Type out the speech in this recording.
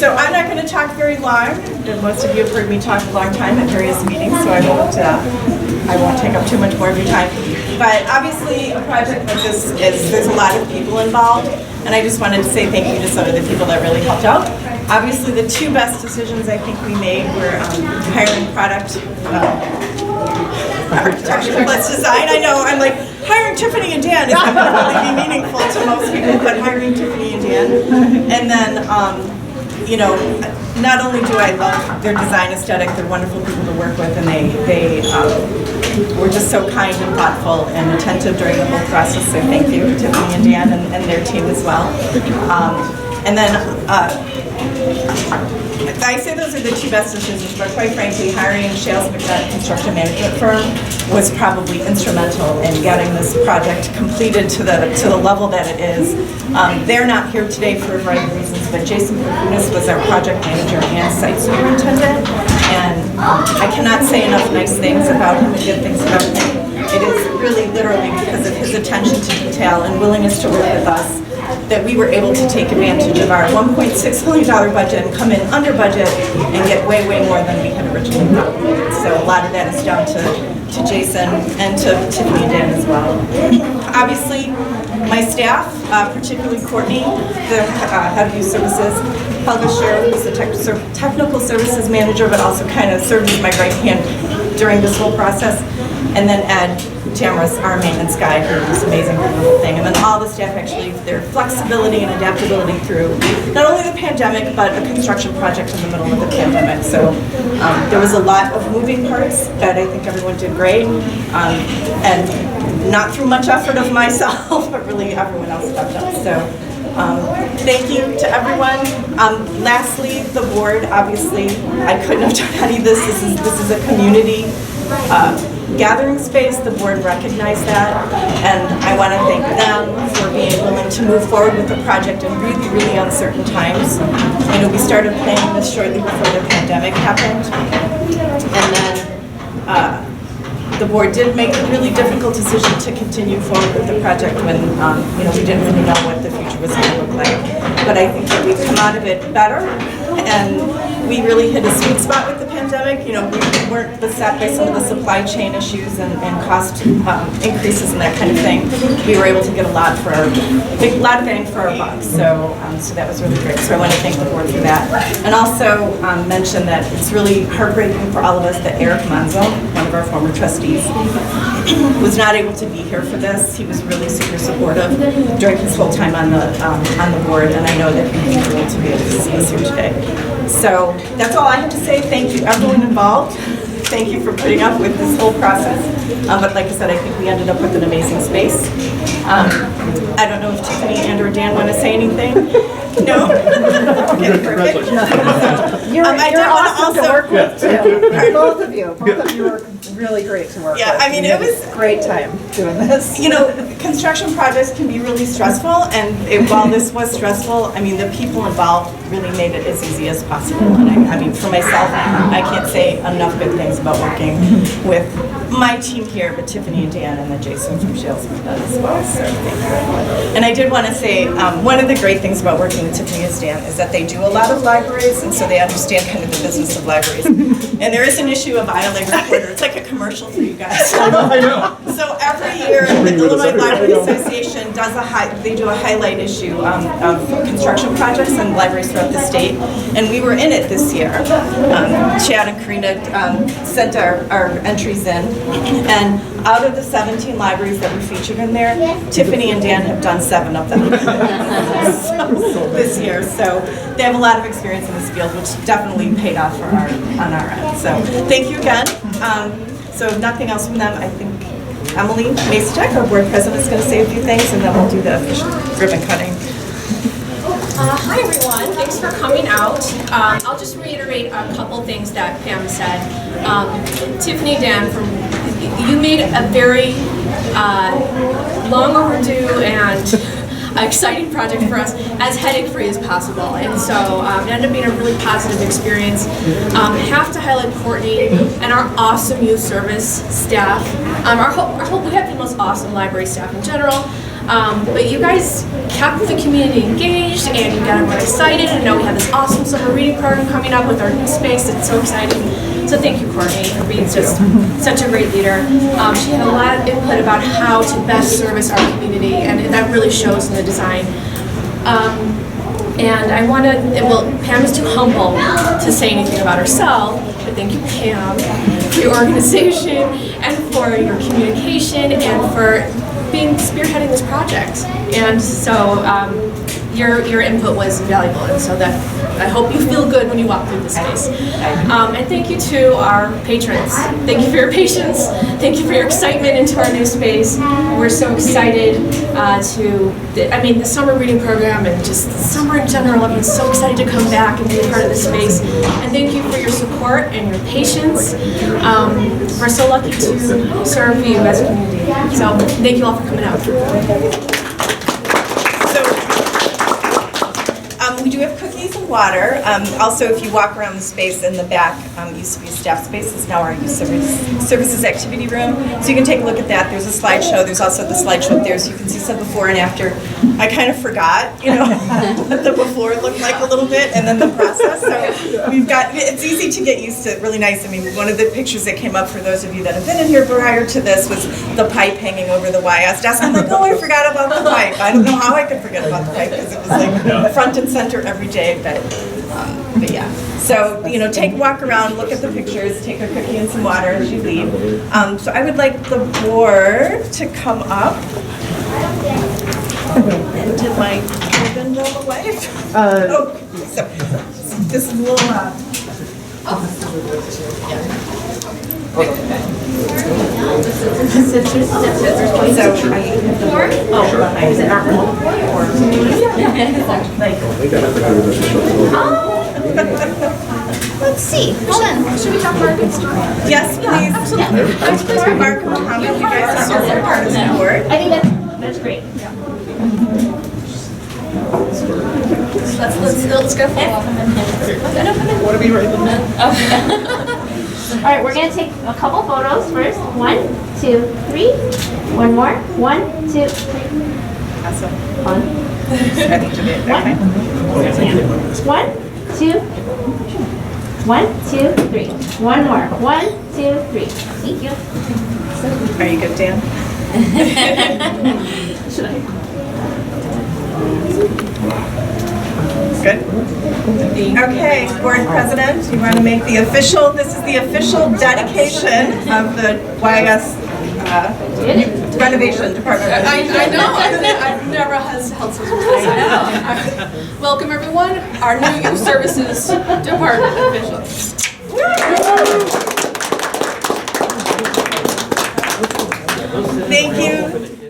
So I'm not going to talk very long. Most of you have heard me talk a long time at various meetings, so I won't take up too much more of your time. But obviously, a project like this there's a lot of people involved, and I just wanted to say thank you to some of the people that really helped out. Obviously, the two best decisions I think we made were hiring architecture plus design. I know, I'm like, hiring Tiffany and Dan isn't going to really be meaningful to most people, but hiring Tiffany and Dan. And then, you know, not only do I love their design aesthetic, they're wonderful people to work with, and they were just so kind and thoughtful and attentive during the whole process, so thank you, Tiffany and Dan, and their team as well. And then, I say those are the two best decisions, but quite frankly, hiring Shales McNutt Construction management firm was probably instrumental in getting this project completed to the level that it is. They're not here today for a variety of reasons, but Jason Perkunis was our project manager and site superintendent, and I cannot say enough nice things about him and good things about him. It is really literally because of his attention to detail and willingness to work with us that we were able to take advantage of our $1.6 million budget and come in under budget and get way, way more than we had originally calculated. So a lot of that is down to Jason and to Tiffany and Dan as well. Obviously, my staff, particularly Courtney, the head of youth services, Helga Scher, who's the technical services manager, but also kind of served as my right hand during this whole process, and then Ed Tamara's our maintenance guy, who was amazing for the whole thing. And then all the staff actually, their flexibility and adaptability through not only the pandemic, but a construction project in the middle of the pandemic. So there was a lot of moving parts, but I think everyone did great. And not through much effort of myself, but really everyone else stepped up. So thank you to everyone. Lastly, the board, obviously, I couldn't have done any of this. This is a community gathering space. The board recognized that, and I want to thank them for being willing to move forward with the project in really, really uncertain times. You know, we started planning this shortly before the pandemic happened, and then the board did make a really difficult decision to continue forward with the project when you know, we didn't really know what the future was going to look like. But I think that we've come out of it better, and we really hit a sweet spot with the pandemic. You know, we weren't beset by some of the supply chain issues and cost increases and that kind of thing. We were able to get a lot of bang for our bucks. So that was really great. So I want to thank the board for that, and also mention that it's really heartbreaking for all of us that Eric Manzo, one of our former trustees, was not able to be here for this. He was really super supportive during his whole time on the board, and I know that he'd be thrilled to be able to see us here today. So that's all I have to say. Thank you, everyone involved. Thank you for putting up with this whole process. But like I said, I think we ended up with an amazing space. I don't know if Tiffany and or Dan want to say anything. No? Okay, perfect. You're awesome to work with, too. Both of you were really great to work with. Yeah, I mean, it was a great time doing this. You know, construction projects can be really stressful, and while this was stressful, I mean, the people involved really made it as easy as possible. And I mean, for myself, I can't say enough good things about working with my team here, but Tiffany and Dan, and then Jason from Shales McNutt as well. So thank you, everyone. And I did want to say, one of the great things about working with Tiffany and Dan is that they do a lot of libraries, and so they understand kind of the business of libraries. And there is an issue of ILA reporter. It's like a commercial for you guys. I know. So every year, the Illinois Library Association does they do a highlight issue of construction projects and libraries throughout the state, and we were in it this year. Chad and Karina sent our entries in, and out of the 17 libraries that were featured in there, Tiffany and Dan have done 7 of them this year. So they have a lot of experience in this field, which definitely paid off on our end. So thank you again. So if nothing else from them, I think Emily Macejak, our board president, is going to say a few things, and then we'll do the official ribbon cutting. Hi everyone, thanks for coming out. I'll just reiterate a couple things that Pam said. Tiffany, Dan, you made a very long overdue and exciting project for us as headache-free as possible, and so it ended up being a really positive experience. Have to highlight Courtney and our awesome youth service staff. We have the most awesome library staff in general. But you guys kept the community engaged and you got everyone excited, and now we have this awesome summer reading program coming up with our new space. It's so exciting. So thank you, Courtney, for being just such a great leader. She had a lot of input about how to best service our community, and that really shows in the design. And I want to, well, Pam is too humble to say anything about herself, but thank you, Pam, for your organization and for your communication and for spearheading this project. And so your input was invaluable, and so that I hope you feel good when you walk through this space. And thank you to our patrons. Thank you for your patience. Thank you for your excitement into our new space. We're so excited the summer reading program and just summer in general, everyone's so excited to come back and be a part of this space. And thank you for your support and your patience. We're so lucky to serve you as a community. So thank you all for coming out. We do have cookies and water. Also, if you walk around the space in the back, used to be a staff space, it's now our youth services activity room. So you can take a look at that. There's a slideshow. There's also the slideshow up there, so you can see some before and after. I kind of forgot, what the before looked like a little bit, and then the process. So we've got, it's easy to get used to, really nice. I mean, one of the pictures that came up for those of you that have been in here prior to this was the pipe hanging over the YS desk. I'm like, oh, I forgot about the pipe. I don't know how I could forget about the pipe, because it was like front and center every day, but yeah. So, take a walk around, look at the pictures, take a cookie and some water as you leave. So I would like the board to come up. And did my ribbon roll away? So this is a little, Let's see. Hold on. Should we talk about our story? yes, please. Absolutely. Let's remarkable how many of you guys are also part of the board. I think that's great. Let's go for a walk. Want to be right in there? All right, we're gonna take a couple photos first. 1, 2, 3. One more. 1, 2, 3. Awesome. One. I think you'll get One. it. 1, 2. 1, 2, 3. One more. 1, 2, 3. Thank you. Are you good, Dan? Should I? Good. Okay, board president, you want to make this is the official dedication of the YS renovation department. I know. I've never held such a place. Welcome, everyone. Our new youth services department officials. Thank you.